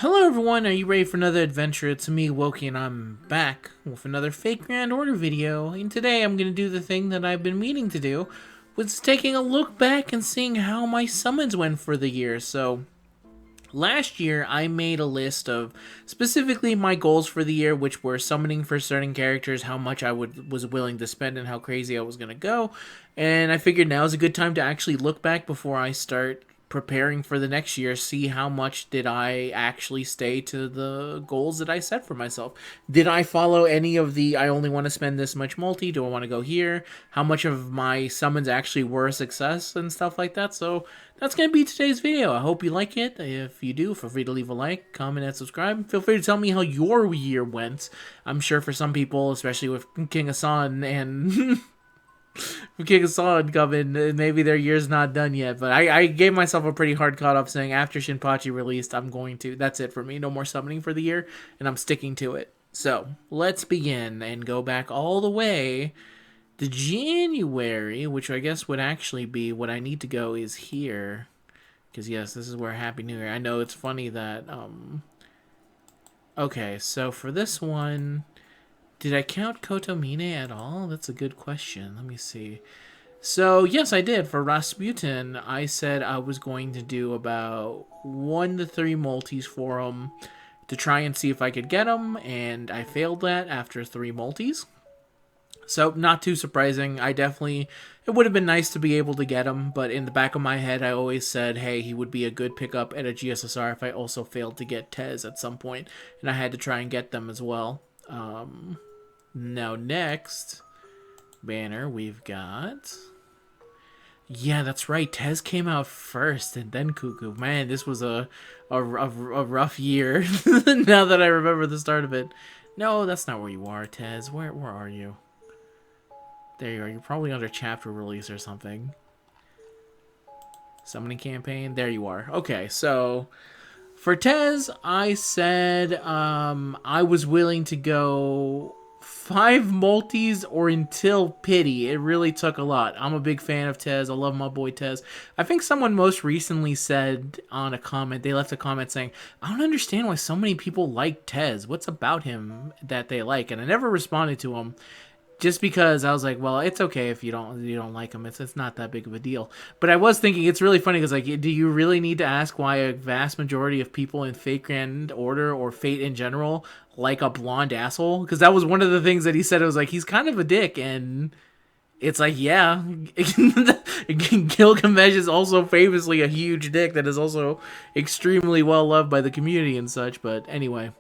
Hello everyone, are you ready for another adventure? It's me, Wokey, and I'm back with another fake Grand Order video. And today I'm going to do the thing that I've been meaning to do, which is taking a look back and seeing how my summons went for the year. So, last year I made a list of specifically my goals for the year, which were summoning for certain characters, how much I was willing to spend, and how crazy I was going to go. And I figured now is a good time to actually look back before I start preparing for the next year, see how much did I actually stay to the goals that I set for myself. Did I follow any of the I only want to spend this much multi? Do I want to go here? How much of my summons actually were a success and stuff like that? So that's going to be today's video. I hope you like it. If you do, feel free to leave a like, comment, and subscribe. Feel free to tell me how your year went. I'm sure for some people, especially with King Hassan and King Hassan coming, maybe their year's not done yet. But I gave myself a pretty hard cutoff saying after Shinpachi released, I'm going to. That's it for me. No more summoning for the year, and I'm sticking to it. So let's begin and go back all the way to January, which I guess would actually be what I need to go is here. Because, yes, this is where Happy New Year. I know it's funny that, okay, so for this one, did I count Kotomine at all? That's a good question. Let me see. So, yes, I did. For Rasputin, I said I was going to do about 1 to 3 multis for him to try and see if I could get him, and I failed that after 3 multis. So, not too surprising. It would have been nice to be able to get him, but in the back of my head, I always said, hey, he would be a good pickup at a GSSR if I also failed to get Tez at some point, and I had to try and get them as well. Now, next banner, we've got... Yeah, that's right. Tez came out first, and then Cuckoo. Man, this was a rough year. Now that I remember the start of it. No, that's not where you are, Tez. Where are you? There you are. You're probably under chapter release or something. Summoning campaign. There you are. Okay, so for Tez, I said I was willing to go 5 multis or until pity. It really took a lot. I'm a big fan of Tez. I love my boy Tez. I think someone most recently said on a comment, they left a comment saying, I don't understand why so many people like Tez. What's about him that they like? And I never responded to him. Just because I was like, well, it's okay if you don't like him. It's not that big of a deal. But I was thinking it's really funny because, like, do you really need to ask why a vast majority of people in Fate Grand Order or Fate in general like a blonde asshole? Because that was one of the things that he said. It was like, he's kind of a dick. And it's like, yeah. Gilgamesh is also famously a huge dick that is also extremely well loved by the community and such. But anyway,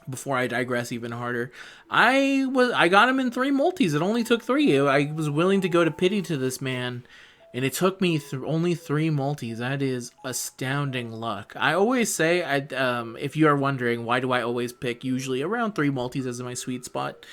before I digress even harder, I got him in 3 multis. It only took 3. I was willing to go to pity to this man, and it took me only 3 multis. That is astounding luck. I always say, if you are wondering why do I always pick usually around 3 multis as my sweet spot,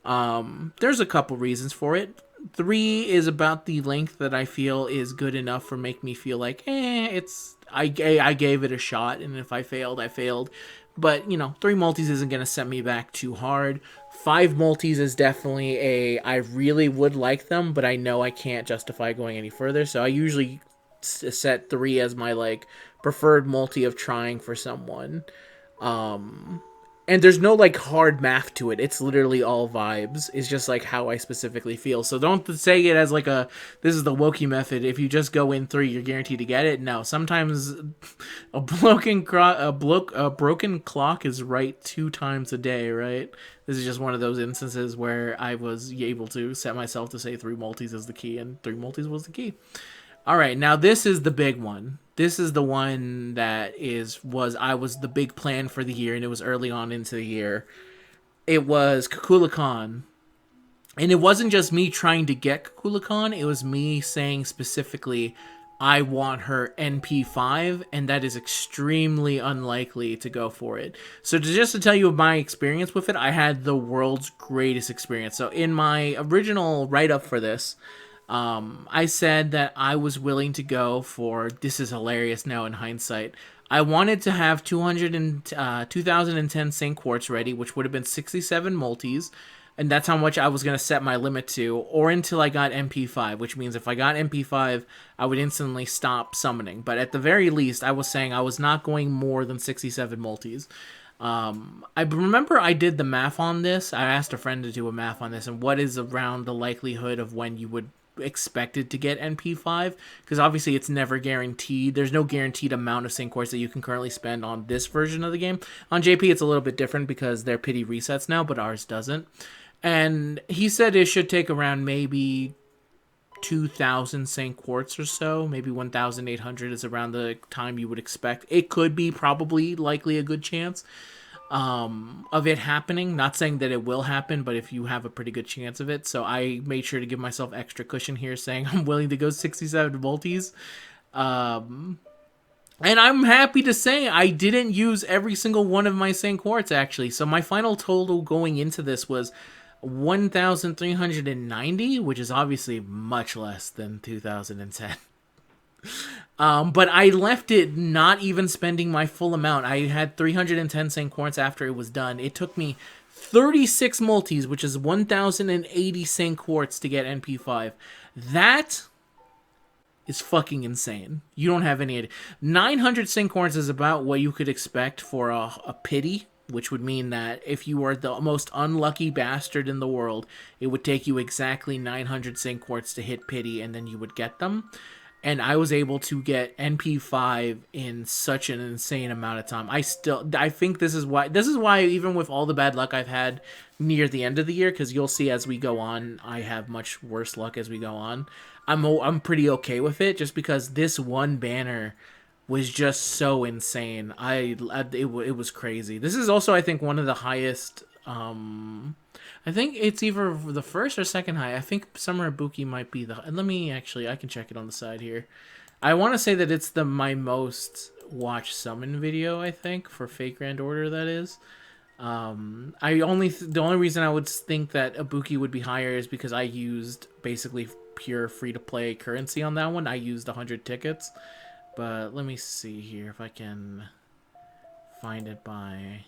there's a couple reasons for it. 3 is about the length that I feel is good enough for make me feel like, I gave it a shot, and if I failed, I failed. But, 3 multis isn't going to set me back too hard. 5 multis is definitely I really would like them, but I know I can't justify going any further. So I usually set 3 as my, preferred multi of trying for someone. And there's no, hard math to it. It's literally all vibes. It's just, how I specifically feel. So don't say it as, this is the Wokey method. If you just go in 3, you're guaranteed to get it. No, sometimes a broken clock is right 2 times a day, right? This is just one of those instances where I was able to set myself to say 3 multis is the key, and 3 multis was the key. All right, now this is the big one. This is the one that was the big plan for the year, and it was early on into the year. It was Kukulcan. And it wasn't just me trying to get Kukulcan, it was me saying specifically, I want her NP5, and that is extremely unlikely to go for it. So just to tell you my experience with it, I had the world's greatest experience. So in my original write-up for this, I said that I was willing to go for, this is hilarious now in hindsight, I wanted to have 2010 Saint Quartz ready, which would have been 67 multis. and that's how much I was going to set my limit to, or until I got NP5, which means if I got NP5, I would instantly stop summoning. But at the very least, I was saying I was not going more than 67 multis. I remember I did the math on this. I asked a friend to do a math on this, and what is around the likelihood of when you would expected to get NP5, because obviously it's never guaranteed. There's no guaranteed amount of sync cores that you can currently spend on this version of the game. On JP it's a little bit different because their pity resets now, but ours doesn't. And he said it should take around maybe 2,000 St. Quartz or so. Maybe 1,800 is around the time you would expect. It could be probably likely a good chance of it happening. Not saying that it will happen, but if you have a pretty good chance of it. So I made sure to give myself extra cushion here, saying I'm willing to go 67 multis. And I'm happy to say I didn't use every single one of my St. Quartz, actually. So my final total going into this was 1,390, which is obviously much less than 2010. But I left it not even spending my full amount. I had 310 St. Quartz after it was done. It took me 36 multis, which is 1,080 St. Quartz to get NP5. That is fucking insane. You don't have any idea. 900 St. Quartz is about what you could expect for a pity, which would mean that if you were the most unlucky bastard in the world, it would take you exactly 900 St. Quartz to hit pity, and then you would get them. And I was able to get NP5 in such an insane amount of time. I think this is why even with all the bad luck I've had near the end of the year, because you'll see as we go on, I have much worse luck as we go on. I'm pretty okay with it, just because this one banner was just so insane. It was crazy. This is also, I think, one of the highest. I think it's either the first or second high. I think Summer Ibuki might be the. Let me actually, I can check it on the side here. I want to say that it's my most watched summon video. I think for Fake Grand Order, that is. The only reason I would think that Ibuki would be higher is because I used basically pure free to play currency on that one. I used 100 tickets. But let me see here if I can find it by...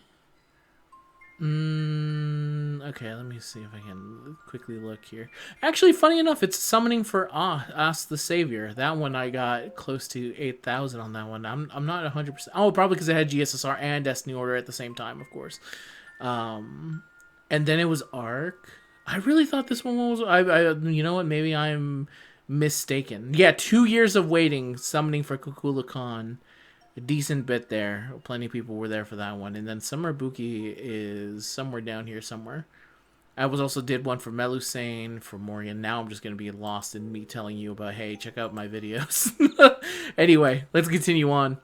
okay, let me see if I can quickly look here. Actually, funny enough, it's summoning for Ask the Savior. That one I got close to 8,000 on that one. I'm not 100%. Oh, probably because it had GSSR and Destiny Order at the same time, of course. And then it was Arc. I really thought this one was... you know what? Maybe I'm mistaken. Yeah, 2 years of waiting, summoning for Kukulcan. A decent bit there. Plenty of people were there for that one. And then Summer Ibuki is somewhere down here somewhere. I also did one for Melusane, for Morgan. Now I'm just going to be lost in me telling you about, hey, check out my videos. Anyway, let's continue on.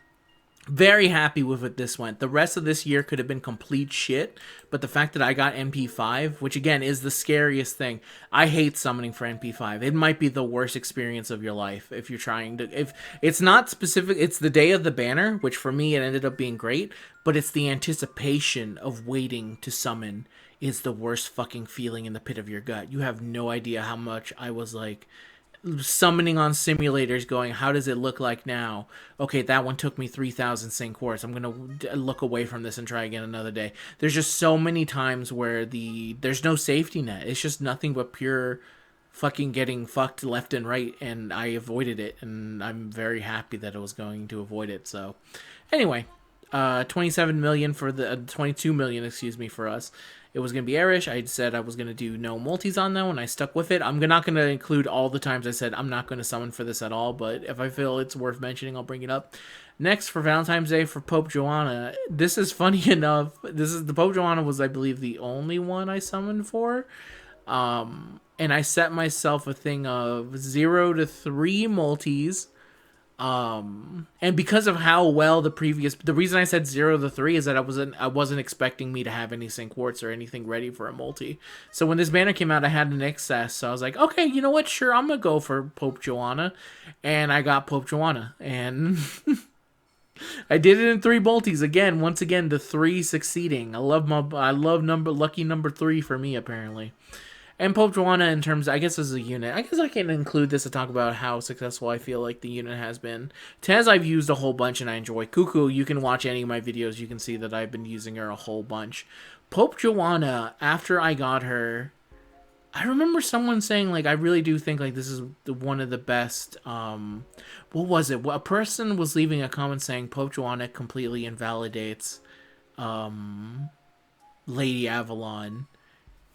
Very happy with it this went. The rest of this year could have been complete shit, but the fact that I got NP5, which again is the scariest thing. I hate summoning for NP5. It might be the worst experience of your life if you're trying to... If it's not specific, it's the day of the banner, which for me it ended up being great, but it's the anticipation of waiting to summon is the worst fucking feeling in the pit of your gut. You have no idea how much I was like... summoning on simulators going, how does it look like now? Okay, that one took me 3,000 St. Quartz. I'm going to look away from this and try again another day. There's just so many times where there's no safety net. It's just nothing but pure fucking getting fucked left and right, and I avoided it, and I'm very happy that I was going to avoid it. So, anyway, 27 million for the 22 million, excuse me, for us. It was going to be Airish. I said I was going to do no multis on that one. I stuck with it. I'm not going to include all the times I said I'm not going to summon for this at all, but if I feel it's worth mentioning, I'll bring it up. Next, for Valentine's Day, for Pope Joanna. This is funny enough. The Pope Joanna was, I believe, the only one I summoned for. And I set myself a thing of 0 to 3 multis. And because of how well the reason I said 0 to 3 is that I wasn't expecting me to have any St. Quartz or anything ready for a multi. So when this banner came out, I had an excess. So I was like, okay, you know what? Sure, I'm gonna go for Pope Joanna, and I got Pope Joanna, and I did it in 3 multis again. Once again, the 3 succeeding. I love lucky number 3 for me apparently. And Pope Joanna, in terms, I guess, as a unit, I guess I can include this to talk about how successful I feel like the unit has been. Tez I've used a whole bunch and I enjoy. Cuckoo, you can watch any of my videos, you can see that I've been using her a whole bunch. Pope Joanna, after I got her, I remember someone saying, like, I really do think, like, this is one of the best, what was it? Well, a person was leaving a comment saying Pope Joanna completely invalidates Lady Avalon,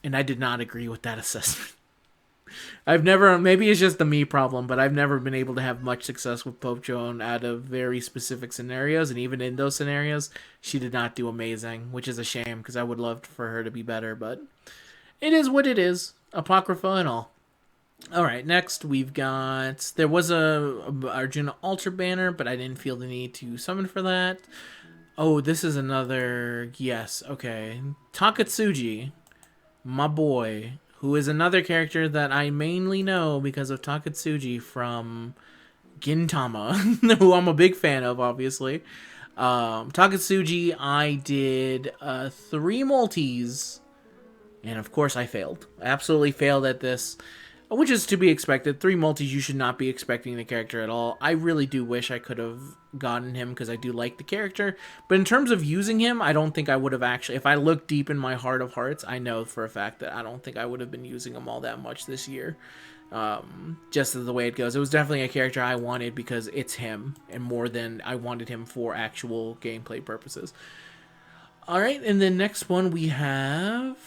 and I did not agree with that assessment. I've never, maybe it's just the me problem, but I've never been able to have much success with Pope Joan out of very specific scenarios, and even in those scenarios, she did not do amazing, which is a shame because I would love for her to be better, but it is what it is. Apocrypha and all. All right, next we've got, there was a Arjuna altar banner, but I didn't feel the need to summon for that. Oh, this is another, yes, okay. Takatsuji, my boy, who is another character that I mainly know because of Takatsuji from Gintama, who I'm a big fan of, obviously. Takatsuji, I did 3 multis, and of course I failed. I absolutely failed at this, which is to be expected. 3 multis, you should not be expecting the character at all. I really do wish I could have gotten him because I do like the character. But in terms of using him, I don't think I would have actually... If I look deep in my heart of hearts, I know for a fact that I don't think I would have been using him all that much this year. Just the way it goes. It was definitely a character I wanted because it's him, and more than I wanted him for actual gameplay purposes. Alright, and the next one we have...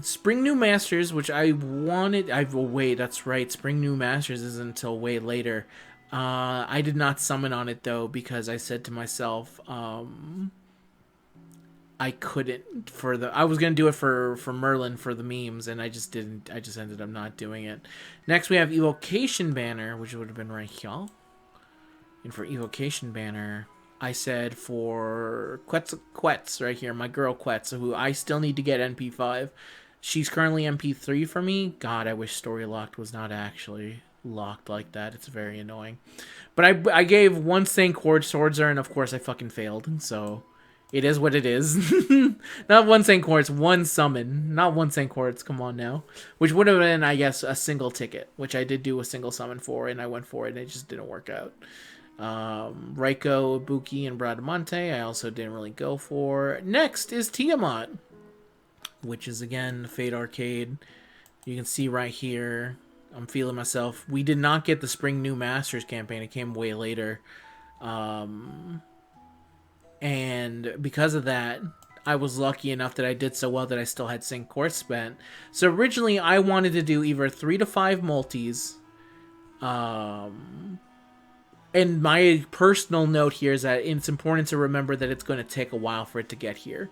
Spring New Masters, which I wanted... wait, that's right. Spring New Masters isn't until way later. I did not summon on it, though, because I said to myself, I couldn't for the... I was going to do it for Merlin for the memes, and I just didn't. I just ended up not doing it. Next, we have Evocation Banner, which would have been right here. And for Evocation Banner... I said for Quetz right here, my girl Quetz, who I still need to get NP5. She's currently MP3 for me. God, I wish Story Locked was not actually locked like that. It's very annoying. But I gave 1 St. Quartz towards her, and of course I fucking failed. So it is what it is. Not 1 St. Quartz, 1 summon. Not 1 St. Quartz, come on now. Which would have been, I guess, a single ticket, which I did do a single summon for, and I went for it, and it just didn't work out. Raiko, Ibuki, and Bradamante, I also didn't really go for. Next is Tiamat, which is, again, Fate Arcade. You can see right here, I'm feeling myself. We did not get the Spring New Masters campaign. It came way later. And because of that, I was lucky enough that I did so well that I still had St. Quartz spent. So originally, I wanted to do either 3 to 5 multis, and my personal note here is that it's important to remember that it's going to take a while for it to get here.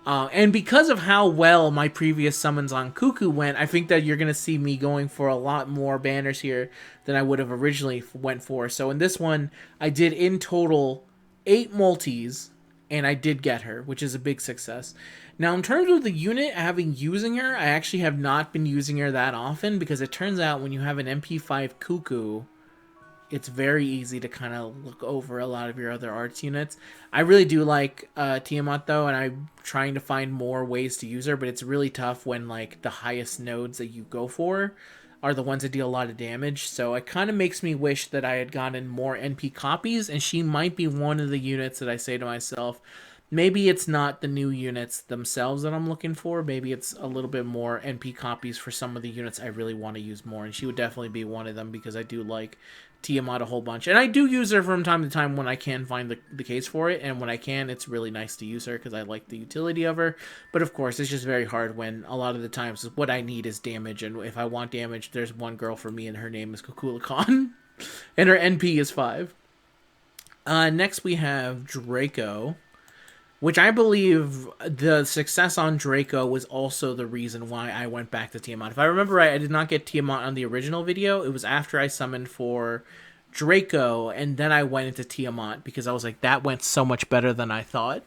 And because of how well my previous summons on Cuckoo went, I think that you're going to see me going for a lot more banners here than I would have originally went for. So in this one, I did in total 8 multis, and I did get her, which is a big success. Now, in terms of the unit, using her, I actually have not been using her that often, because it turns out when you have an MP5 Cuckoo, it's very easy to kind of look over a lot of your other arts units. I really do like Tiamat, though, and I'm trying to find more ways to use her, but it's really tough when, like, the highest nodes that you go for are the ones that deal a lot of damage. So it kind of makes me wish that I had gotten more NP copies, and she might be one of the units that I say to myself, maybe it's not the new units themselves that I'm looking for. Maybe it's a little bit more NP copies for some of the units I really want to use more, and she would definitely be one of them because I do like Tiamat a whole bunch. And I do use her from time to time when I can find the case for it, and when I can, it's really nice to use her because I like the utility of her. But of course, it's just very hard when a lot of the times what I need is damage, and if I want damage, there's one girl for me, and her name is Kukulcan, and her NP is 5. Next, we have Draco, which I believe the success on Draco was also the reason why I went back to Tiamat. If I remember right, I did not get Tiamat on the original video. It was after I summoned for Draco, and then I went into Tiamat because I was like, that went so much better than I thought.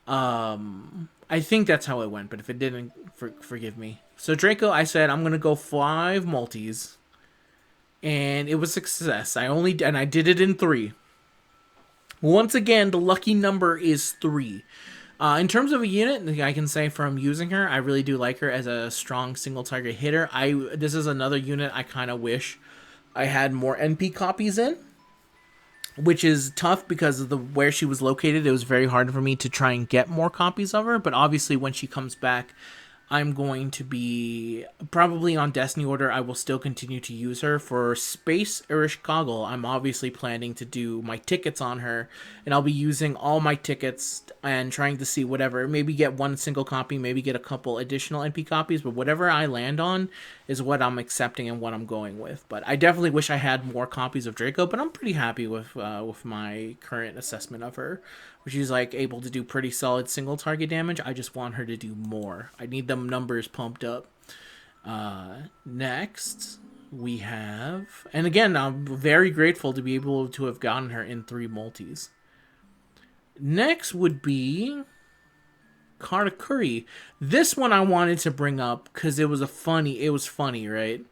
I think that's how it went, but if it didn't, forgive me. So Draco, I said, I'm going to go 5 multis, and it was a success. I did it in 3. Once again, the lucky number is 3. In terms of a unit, I can say from using her, I really do like her as a strong single target hitter. This is another unit I kind of wish I had more NP copies in, which is tough because of where she was located. It was very hard for me to try and get more copies of her, but obviously when she comes back, I'm going to be probably on Destiny order. I will still continue to use her for Space Erishkoggle. I'm obviously planning to do my tickets on her, and I'll be using all my tickets and trying to see whatever. Maybe get one single copy, maybe get a couple additional NP copies, but whatever I land on is what I'm accepting and what I'm going with. But I definitely wish I had more copies of Draco, but I'm pretty happy with my current assessment of her. She's like able to do pretty solid single target damage. I just want her to do more. I need them numbers pumped up. Next, we have, and again, I'm very grateful to be able to have gotten her in 3 multis. Next would be Karakuri. This one I wanted to bring up because it was funny, right?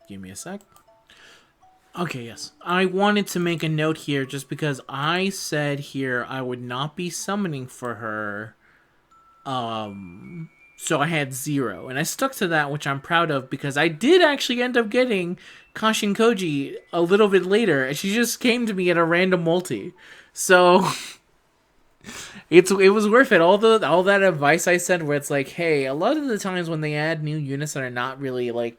Give me a sec. Okay, yes. I wanted to make a note here just because I said here I would not be summoning for her. So I had 0. And I stuck to that, which I'm proud of because I did actually end up getting Kashin Koji a little bit later. And she just came to me at a random multi. So it was worth it. All that advice I said where it's like, hey, a lot of the times when they add new units that are not really like,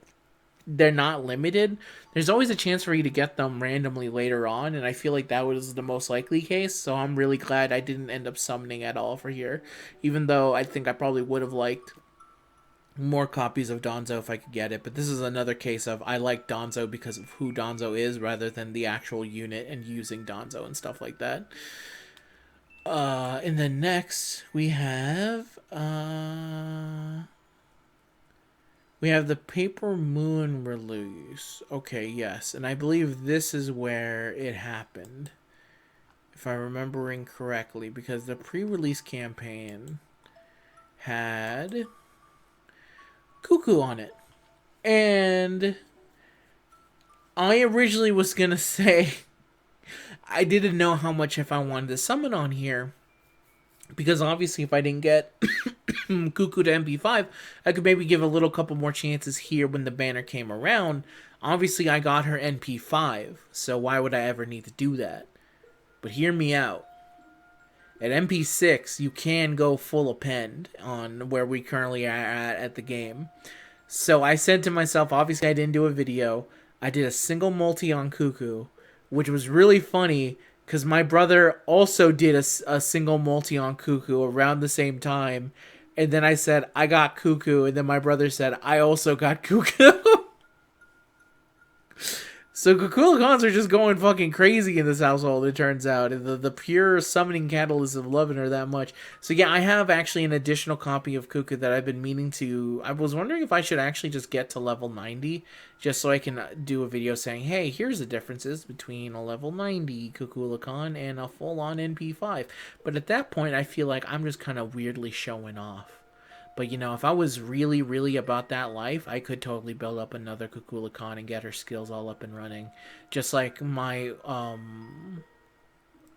they're not limited, there's always a chance for you to get them randomly later on, and I feel like that was the most likely case, so I'm really glad I didn't end up summoning at all for here, even though I think I probably would have liked more copies of Danzo if I could get it, but this is another case of I like Danzo because of who Danzo is rather than the actual unit and using Danzo and stuff like that. And then next, we have the Paper Moon release. Okay, yes. And I believe this is where it happened. If I'm remembering correctly. Because the pre-release campaign had Cuckoo on it. And I originally was going to say I didn't know how much if I wanted to summon on here. Because obviously if I didn't get Kukulcan NP5, I could maybe give a little couple more chances here when the banner came around. Obviously I got her NP5, so why would I ever need to do that? But hear me out. At NP6, you can go full append on where we currently are at the game. So I said to myself, obviously I didn't do a video. I did a single multi on Cuckoo, which was really funny because my brother also did a single multi on Cuckoo around the same time. And then I said, I got Cuckoo. And then my brother said, I also got Cuckoo. So Kukulcans are just going fucking crazy in this household, it turns out. The pure summoning catalyst of loving her that much. So yeah, I have actually an additional copy of Cuckoo that I've been meaning to... I was wondering if I should actually just get to level 90, just so I can do a video saying, hey, here's the differences between a level 90 Kukulcan and a full-on NP5. But at that point, I feel like I'm just kind of weirdly showing off. But, you know, if I was really, really about that life, I could totally build up another Kukulcan and get her skills all up and running. Just like my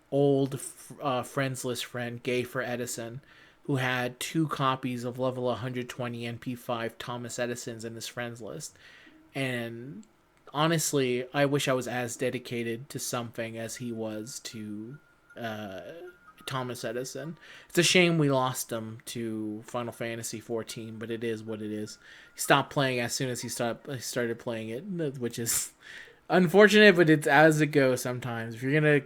old friends list friend, Gay for Edison, who had 2 copies of level 120 NP5 Thomas Edisons in his friends list. And honestly, I wish I was as dedicated to something as he was to... Thomas Edison. It's a shame we lost him to Final Fantasy XIV, but it is what it is. He stopped playing as soon as he started playing it, which is unfortunate, but it's as it goes sometimes. If you're gonna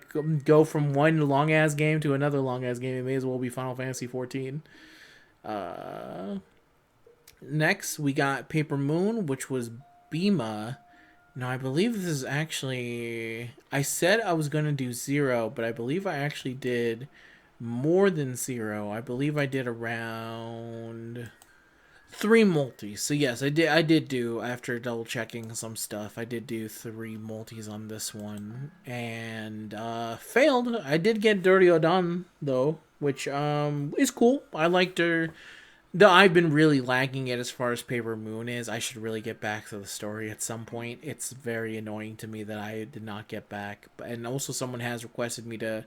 go from one long-ass game to another long-ass game, it may as well be Final Fantasy XIV. Next, we got Paper Moon, which was Bima. No, I believe this is actually... I said I was going to do 0, but I believe I actually did more than 0. I believe I did around 3 multis. So yes, I did do, after double checking some stuff, I did do 3 multis on this one. And failed. I did get Dirty Odan, though, which is cool. I liked her... Though I've been really lagging it as far as Paper Moon is. I should really get back to the story at some point. It's very annoying to me that I did not get back. And also someone has requested me to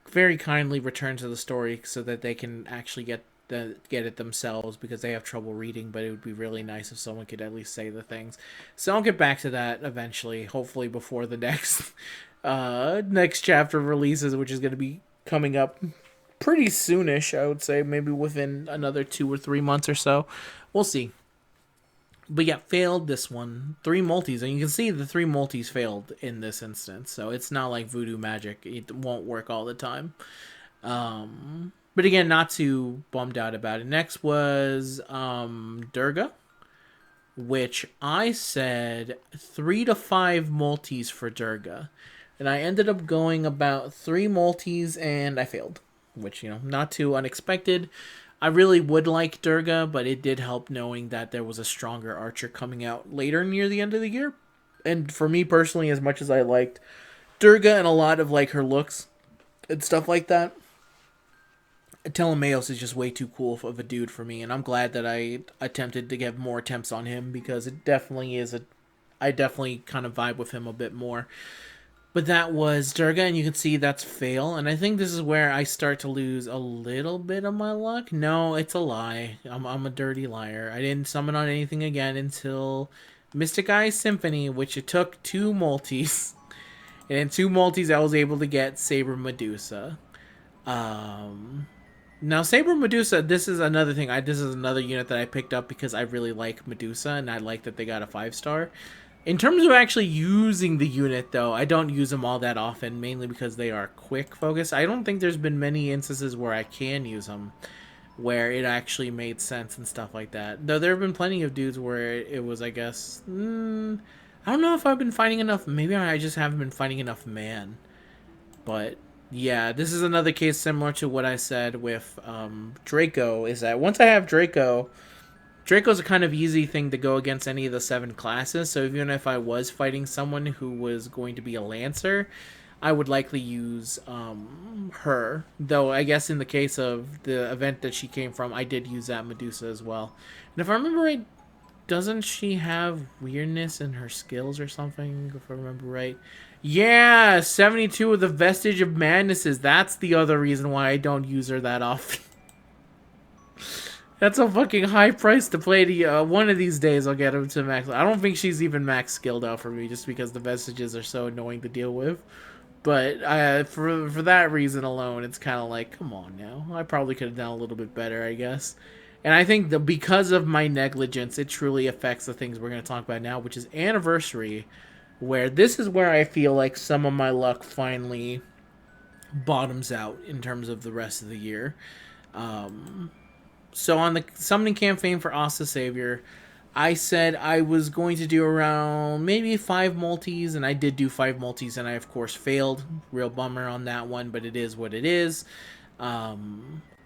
very kindly return to the story so that they can actually get it themselves because they have trouble reading, but it would be really nice if someone could at least say the things. So I'll get back to that eventually, hopefully before the next chapter releases, which is going to be coming up pretty soonish, I would say, maybe within another 2 or 3 months or so. We'll see. But yeah, failed this one. 3 multis, and you can see the 3 multis failed in this instance. So it's not like voodoo magic. It won't work all the time. But again, not too bummed out about it. Next was Durga, which I said 3 to 5 multis for Durga. And I ended up going about 3 multis and I failed, which, not too unexpected. I really would like Durga, but it did help knowing that there was a stronger archer coming out later near the end of the year. And for me personally, as much as I liked Durga and a lot of like her looks and stuff like that, Telemeos is just way too cool of a dude for me, and I'm glad that I attempted to get more attempts on him because it definitely is I definitely kind of vibe with him a bit more. But that was Durga, and you can see that's fail, and I think this is where I start to lose a little bit of my luck. No, it's a lie. I'm a dirty liar. I didn't summon on anything again until Mystic Eye Symphony, which it took 2 multis. And in 2 multis, I was able to get Saber Medusa. Now, Saber Medusa, this is another thing. This is another unit that I picked up because I really like Medusa, and I like that they got a 5-star. In terms of actually using the unit, though, I don't use them all that often, mainly because they are quick focus. I don't think there's been many instances where I can use them, where it actually made sense and stuff like that. Though there have been plenty of dudes where it was, I guess, I don't know if I've been finding enough. Maybe I just haven't been finding enough man. But yeah, this is another case similar to what I said with Draco, is that once I have Draco's a kind of easy thing to go against any of the 7 classes, so even if I was fighting someone who was going to be a Lancer, I would likely use her. Though I guess in the case of the event that she came from, I did use that Medusa as well. And if I remember right, doesn't she have weirdness in her skills or something, if I remember right? Yeah, 72 of the Vestige of Madnesses. That's the other reason why I don't use her that often. That's a fucking high price to play. One of these days I'll get him to max. I don't think she's even max skilled out for me, just because the Vestiges are so annoying to deal with. But for that reason alone, it's kind of like, come on now. I probably could have done a little bit better, I guess. And I think that because of my negligence, it truly affects the things we're going to talk about now, which is Anniversary, where this is where I feel like some of my luck finally bottoms out in terms of the rest of the year. So on the summoning campaign for Asta Savior, I said I was going to do around maybe 5 multis, and I did do 5 multis, and I of course failed. Real bummer on that one, but it is what it is.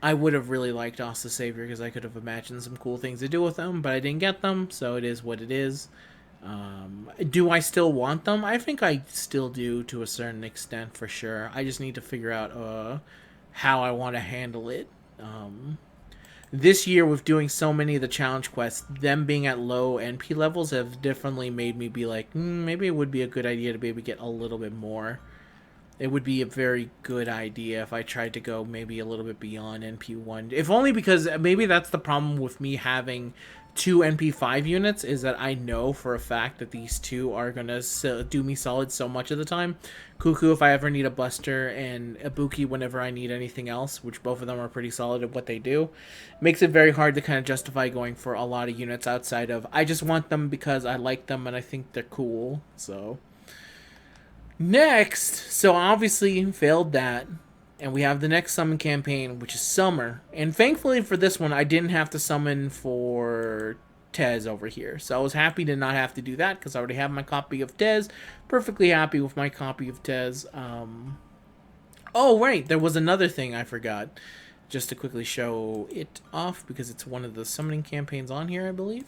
I would have really liked Asta Savior because I could have imagined some cool things to do with them, but I didn't get them, so it is what it is. Do I still want them? I think I still do to a certain extent for sure. I just need to figure out how I want to handle it. This year, with doing so many of the challenge quests, them being at low NP levels have definitely made me be like, maybe it would be a good idea to maybe get a little bit more. It would be a very good idea if I tried to go maybe a little bit beyond NP1. If only because maybe that's the problem with me having 2 NP5 units, is that I know for a fact that these 2 are going to do me solid so much of the time. Cuckoo if I ever need a Buster, and Ibuki whenever I need anything else, which both of them are pretty solid at what they do. Makes it very hard to kind of justify going for a lot of units outside of, I just want them because I like them and I think they're cool. So next, so obviously failed that. And we have the next summon campaign, which is Summer. And thankfully for this one, I didn't have to summon for Tez over here. So I was happy to not have to do that because I already have my copy of Tez. Perfectly happy with my copy of Tez. Oh, right. There was another thing I forgot. Just to quickly show it off because it's one of the summoning campaigns on here, I believe.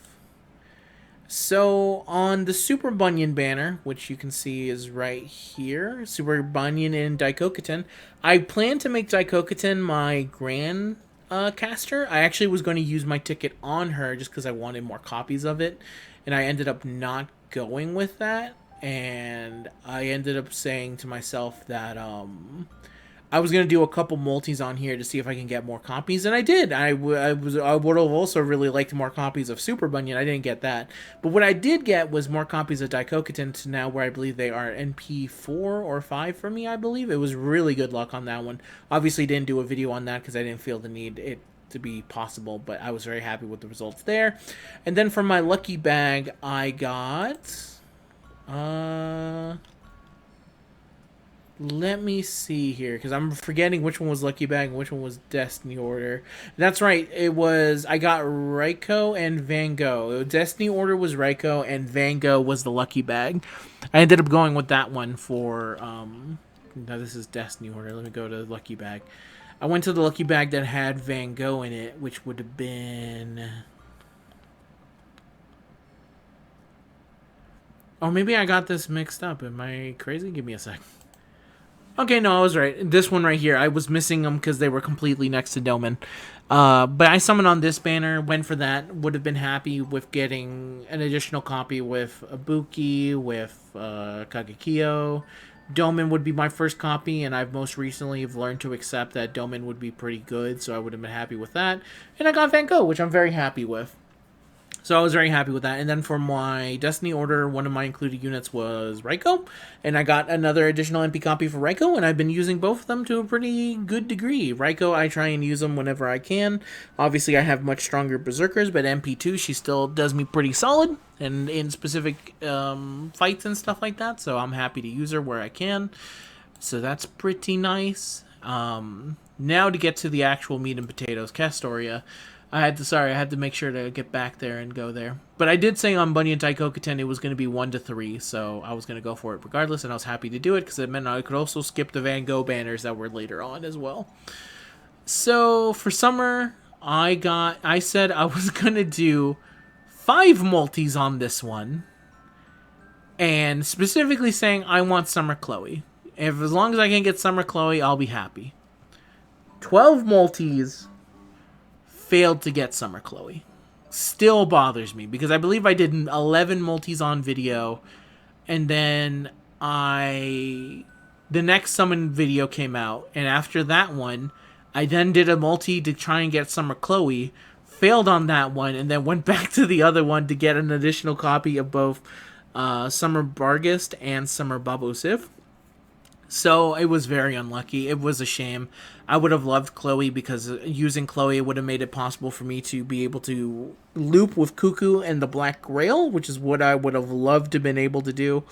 So, on the Super Bunyan banner, which you can see is right here, Super Bunyan and Daikokuten, I plan to make Daikokuten my Grand caster. I actually was going to use my ticket on her just because I wanted more copies of it, and I ended up not going with that, and I ended up saying to myself that I was gonna do a couple multis on here to see if I can get more copies, and I did. I would have also really liked more copies of Super Bunyan. I didn't get that, but what I did get was more copies of Daikokutin to now where I believe they are NP4 or 5 for me. I believe it was really good luck on that one. Obviously, didn't do a video on that because I didn't feel the need it to be possible, but I was very happy with the results there. And then for my lucky bag, I got let me see here, because I'm forgetting which one was Lucky Bag and which one was Destiny Order. That's right, it was, I got Raiko and Van Gogh. Destiny Order was Raiko, and Van Gogh was the Lucky Bag. I ended up going with that one for, now this is Destiny Order. Let me go to Lucky Bag. I went to the Lucky Bag that had Van Gogh in it, which would have been... Oh, maybe I got this mixed up. Am I crazy? Give me a sec. Okay, no, I was right. This one right here, I was missing them because they were completely next to Doman. But I summoned on this banner, went for that, would have been happy with getting an additional copy with Ibuki, with Kagekyo. Doman would be my first copy, and I've most recently have learned to accept that Doman would be pretty good, so I would have been happy with that. And I got Van Gogh, which I'm very happy with. So I was very happy with that. And then for my Destiny Order, one of my included units was Raiko. And I got another additional MP copy for Raiko, and I've been using both of them to a pretty good degree. Raiko, I try and use them whenever I can. Obviously, I have much stronger Berserkers, but MP2, she still does me pretty solid and in specific fights and stuff like that. So I'm happy to use her where I can. So that's pretty nice. Now to get to the actual meat and potatoes, Castoria. I had to make sure to get back there and go there. But I did say on Bunyan Daikoku it was going to be 1 to 3, so I was going to go for it regardless, and I was happy to do it because it meant I could also skip the Van Gogh banners that were later on as well. So for summer, I said I was going to do 5 multis on this one, and specifically saying I want Summer Chloe. As long as I can get Summer Chloe, I'll be happy. 12 multis... failed to get Summer Chloe. Still bothers me because I believe I did 11 multis on video, and then the next summon video came out, and after that one I then did a multi to try and get Summer Chloe, failed on that one, and then went back to the other one to get an additional copy of both Summer Bargist and Summer Babosif. So it was very unlucky. It was a shame. I would have loved Chloe because using Chloe would have made it possible for me to be able to loop with Cuckoo and the Black Grail, which is what I would have loved to have been able to do.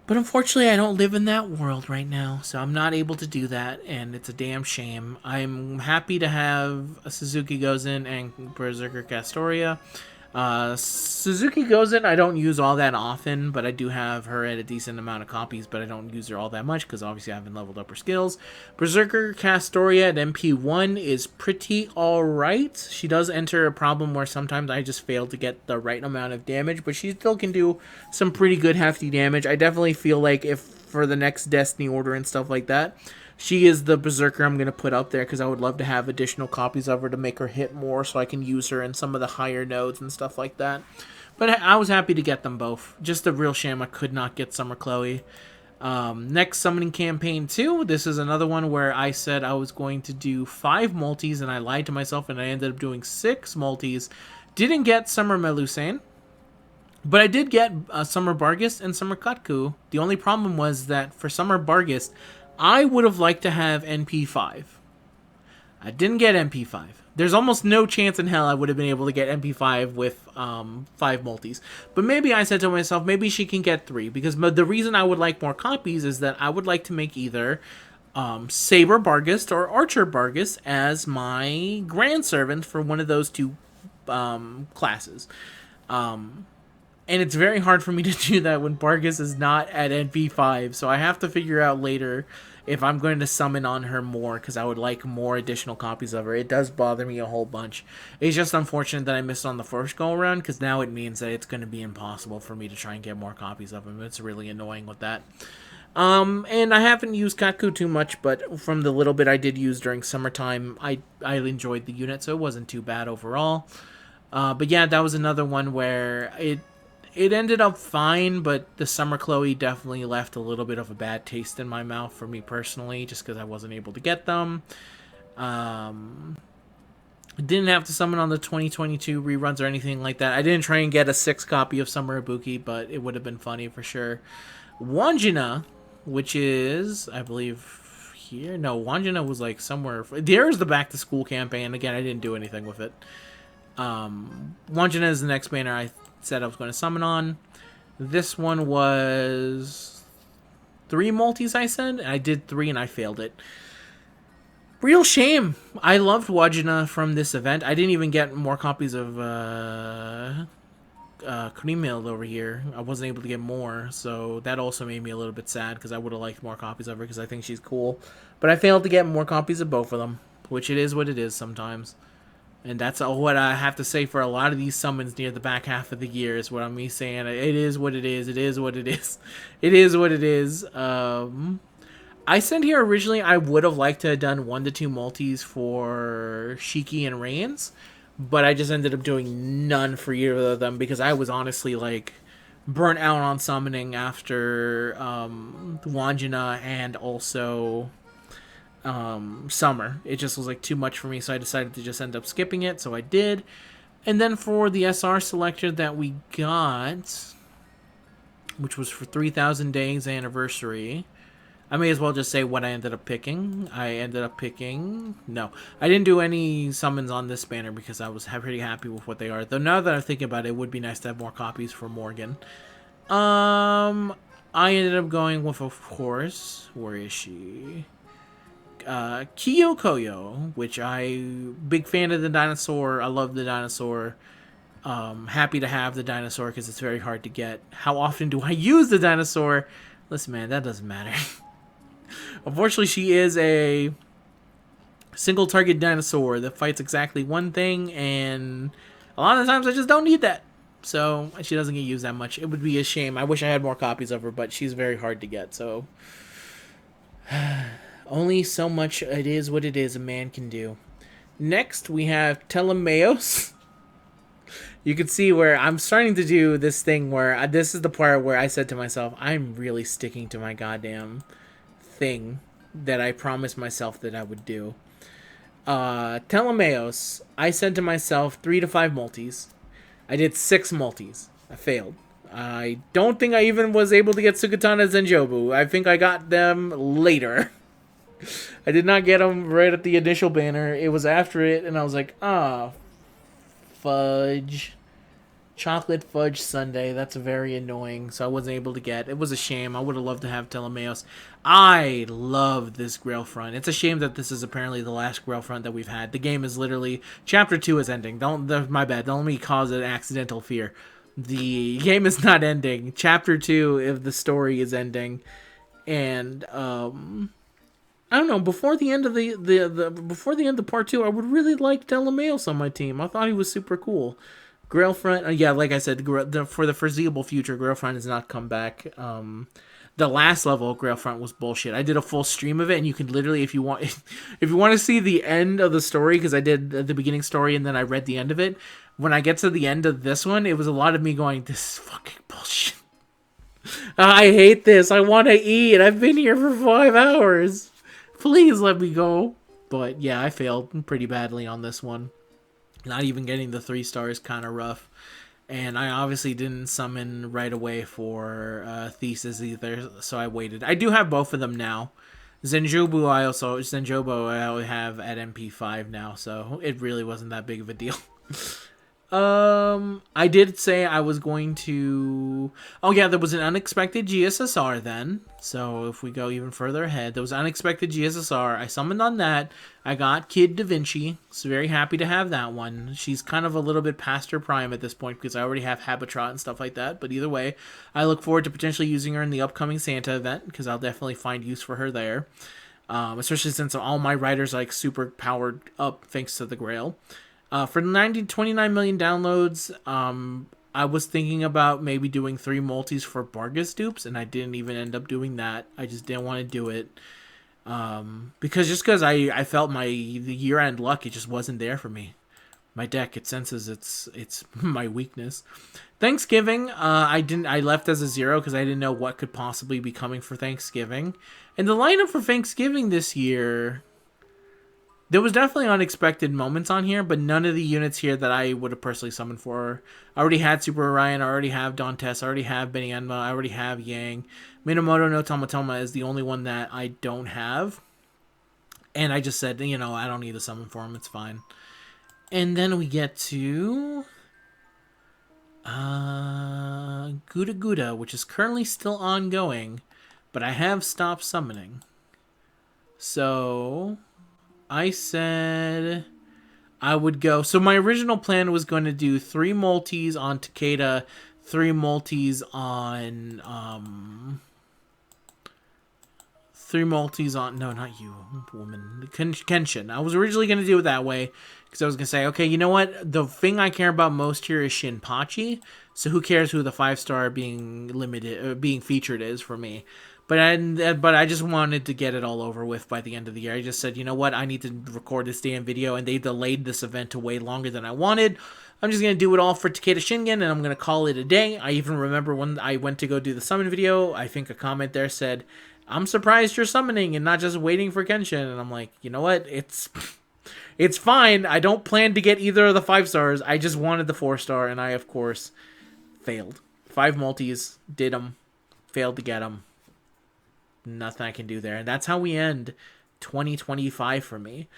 But unfortunately, I don't live in that world right now, so I'm not able to do that, and it's a damn shame. I'm happy to have a Suzuki Gozen and Berserker Castoria. Suzuki Gozen I don't use all that often, but I do have her at a decent amount of copies, but I don't use her all that much because obviously I haven't leveled up her skills. Berserker Castoria at MP1 is pretty alright. She does enter a problem where sometimes I just fail to get the right amount of damage, but she still can do some pretty good hefty damage. I definitely feel like if for the next Destiny Order and stuff like that, she is the Berserker I'm going to put up there because I would love to have additional copies of her to make her hit more so I can use her in some of the higher nodes and stuff like that. But I was happy to get them both. Just a real shame I could not get Summer Chloe. Next Summoning Campaign 2. This is another one where I said I was going to do 5 multis and I lied to myself and I ended up doing 6 multis. Didn't get Summer Melusane. But I did get Summer Bargist and Summer Katku. The only problem was that for Summer Bargist, I would have liked to have NP5. I didn't get NP5. There's almost no chance in hell I would have been able to get NP5 with 5 multis. But maybe I said to myself, maybe she can get 3. Because the reason I would like more copies is that I would like to make either Saber Bargist or Archer Bargist as my Grand Servant for one of those 2 classes. And it's very hard for me to do that when Bargis is not at NP5, so I have to figure out later if I'm going to summon on her more, because I would like more additional copies of her. It does bother me a whole bunch. It's just unfortunate that I missed on the first go-around, because now it means that it's going to be impossible for me to try and get more copies of him. It's really annoying with that. And I haven't used Katku too much, but from the little bit I did use during summertime, I enjoyed the unit, so it wasn't too bad overall. But yeah, that was another one where it ended up fine, but the Summer Chloe definitely left a little bit of a bad taste in my mouth for me personally, just because I wasn't able to get them. Didn't have to summon on the 2022 reruns or anything like that. I didn't try and get a 6 copy of Summer Ibuki, but it would have been funny for sure. Wanjina, which is, I believe, here. No, Wanjina was like somewhere. There's the back to school campaign. Again, I didn't do anything with it. Wanjina is the next banner I said I was going to summon on. This one was 3 multis, I said. I did 3 and I failed it. Real shame. I loved Wajina from this event. I didn't even get more copies of Creamhill over here. I wasn't able to get more, so that also made me a little bit sad because I would have liked more copies of her because I think she's cool. But I failed to get more copies of both of them, which it is what it is sometimes. And that's what I have to say for a lot of these summons near the back half of the year is what I'm me saying. It is what it is. It is what it is. It is what it is. I said here originally I would have liked to have done 1 to 2 multis for Shiki and Reigns, but I just ended up doing none for either of them because I was honestly like burnt out on summoning after Wanjina and also Summer. It just was like too much for me, so I decided to just end up skipping it, so I did. And then for the SR selector that we got, which was for 3,000 days anniversary, I may as well just say what I ended up picking. I ended up picking... No, I didn't do any summons on this banner because I was pretty happy with what they are. Though now that I'm thinking about it, it would be nice to have more copies for Morgan. I ended up going with, of course... Where is she? Kiyokoyo, which big fan of the dinosaur. I love the dinosaur. Happy to have the dinosaur because it's very hard to get. How often do I use the dinosaur? Listen, man, that doesn't matter. Unfortunately, she is a single target dinosaur that fights exactly one thing, and a lot of times I just don't need that. So she doesn't get used that much. It would be a shame. I wish I had more copies of her, but she's very hard to get. So only so much it is what it is a man can do. Next, we have Telemaeos. You can see where I'm starting to do this thing where this is the part where I said to myself, I'm really sticking to my goddamn thing that I promised myself that I would do. Telemaeos, I said to myself 3 to 5 multis. I did 6 multis. I failed. I don't think I even was able to get Sukatana Zenjobu. I think I got them later. I did not get them right at the initial banner. It was after it, and I was like, fudge. Chocolate fudge sundae. That's very annoying. So I wasn't able to get. It was a shame. I would have loved to have Telemaeos. I love this Grail front. It's a shame that this is apparently the last Grail front that we've had. The game is literally Chapter 2 is ending. My bad. Don't let me cause an accidental fear. The game is not ending. Chapter 2 if the story is ending. And I don't know, before the end of before the end of part 2, I would really like Telemaeos on my team. I thought he was super cool. Grailfront, yeah, like I said, for the foreseeable future, Grailfront has not come back. The last level of Grailfront was bullshit. I did a full stream of it, and you can literally, if you want to see the end of the story, because I did the beginning story and then I read the end of it. When I get to the end of this one, it was a lot of me going, "This is fucking bullshit. I hate this. I want to eat. I've been here for 5 hours. Please let me go." But yeah, I failed pretty badly on this one. Not even getting the 3 stars kind of rough. And I obviously didn't summon right away for Thesis either, so I waited. I do have both of them now. Zenjobo I have at NP5 now, so it really wasn't that big of a deal. I did say I was going to... Oh yeah, there was an unexpected GSSR then. So if we go even further ahead, there was unexpected GSSR. I summoned on that. I got Kid Da Vinci. So very happy to have that one. She's kind of a little bit past her prime at this point because I already have Habitrot and stuff like that. But either way, I look forward to potentially using her in the upcoming Santa event because I'll definitely find use for her there. Especially since all my riders are like super powered up thanks to the Grail. For 29 million downloads, I was thinking about maybe doing 3 multis for Bargus dupes, and I didn't even end up doing that. I just didn't want to do it. Because I felt the year-end luck, it just wasn't there for me. My deck, it senses it's my weakness. Thanksgiving, I left as a 0 because I didn't know what could possibly be coming for Thanksgiving. And the lineup for Thanksgiving this year, there was definitely unexpected moments on here, but none of the units here that I would have personally summoned for. I already had Super Orion, I already have Dantes, I already have Benny Enma, I already have Yang. Minamoto no Tamatoma is the only one that I don't have. And I just said, you know, I don't need a summon for him, it's fine. And then we get to Gouda Gouda, which is currently still ongoing, but I have stopped summoning. So I said I would go. So my original plan was going to do 3 multis on Takeda, 3 multis on 3 multis on... No, not you, woman. Kenshin. I was originally going to do it that way because I was going to say, okay, you know what? The thing I care about most here is Shinpachi. So who cares who the 5-star being limited, being featured is for me. But I just wanted to get it all over with by the end of the year. I just said, you know what? I need to record this damn video, and they delayed this event to way longer than I wanted. I'm just going to do it all for Takeda Shingen, and I'm going to call it a day. I even remember when I went to go do the summon video, I think a comment there said, I'm surprised you're summoning and not just waiting for Kenshin. And I'm like, you know what? It's fine. I don't plan to get either of the 5-stars. I just wanted the 4-star, and I, of course, failed. 5 multis, did them, failed to get them. Nothing I can do there. And that's how we end 2025 for me.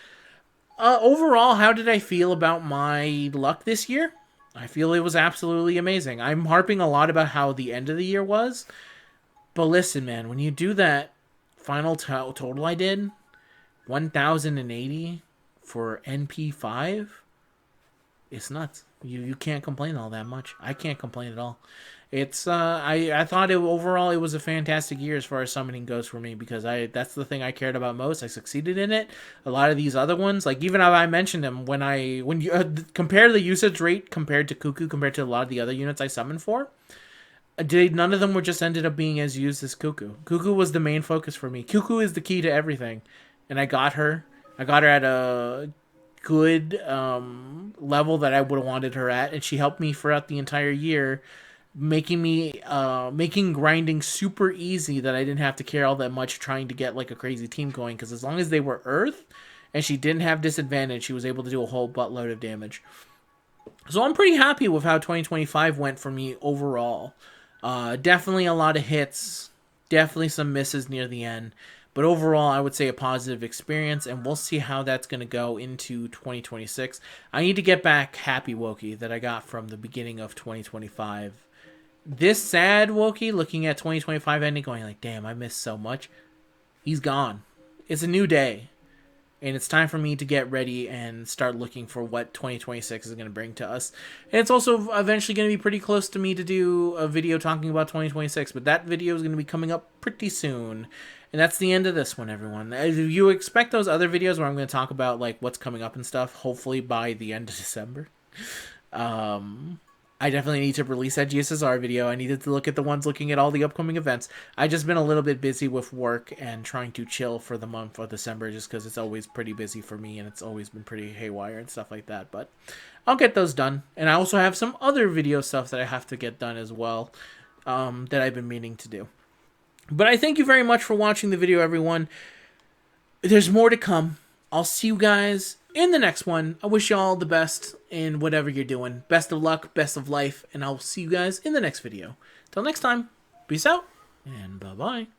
Overall, how did I feel about my luck this year? I feel it was absolutely amazing. I'm harping a lot about how the end of the year was. But listen, man, when you do that final total I did, 1,080 for NP5, it's nuts. You can't complain all that much. I can't complain at all. It's I thought overall it was a fantastic year as far as summoning goes for me because that's the thing I cared about most. I succeeded in it. A lot of these other ones, like even I mentioned them when you compare the usage rate compared to Cuckoo compared to a lot of the other units I summoned for. None of them were just ended up being as used as Cuckoo. Cuckoo was the main focus for me. Cuckoo is the key to everything, and I got her. I got her at a good level that I would have wanted her at, and she helped me throughout the entire year, making grinding super easy that I didn't have to care all that much trying to get like a crazy team going. Because as long as they were Earth, and she didn't have disadvantage, she was able to do a whole buttload of damage. So I'm pretty happy with how 2025 went for me overall. Definitely a lot of hits, definitely some misses near the end, but overall I would say a positive experience, and we'll see how that's going to go into 2026. I need to get back Happy Wokey that I got from the beginning of 2025. This sad Wokey looking at 2025 ending going like, damn, I missed so much. He's gone. It's a new day. And it's time for me to get ready and start looking for what 2026 is going to bring to us. And it's also eventually going to be pretty close to me to do a video talking about 2026. But that video is going to be coming up pretty soon. And that's the end of this one, everyone. You expect those other videos where I'm going to talk about like what's coming up and stuff, hopefully by the end of December. I definitely need to release that GSSR video. I needed to look at the ones looking at all the upcoming events. I just been a little bit busy with work and trying to chill for the month of December just because it's always pretty busy for me and it's always been pretty haywire and stuff like that. But I'll get those done. And I also have some other video stuff that I have to get done as well that I've been meaning to do. But I thank you very much for watching the video, everyone. There's more to come. I'll see you guys in the next one. I wish you all the best in whatever you're doing. Best of luck, best of life, and I'll see you guys in the next video. Till next time, peace out, and bye-bye.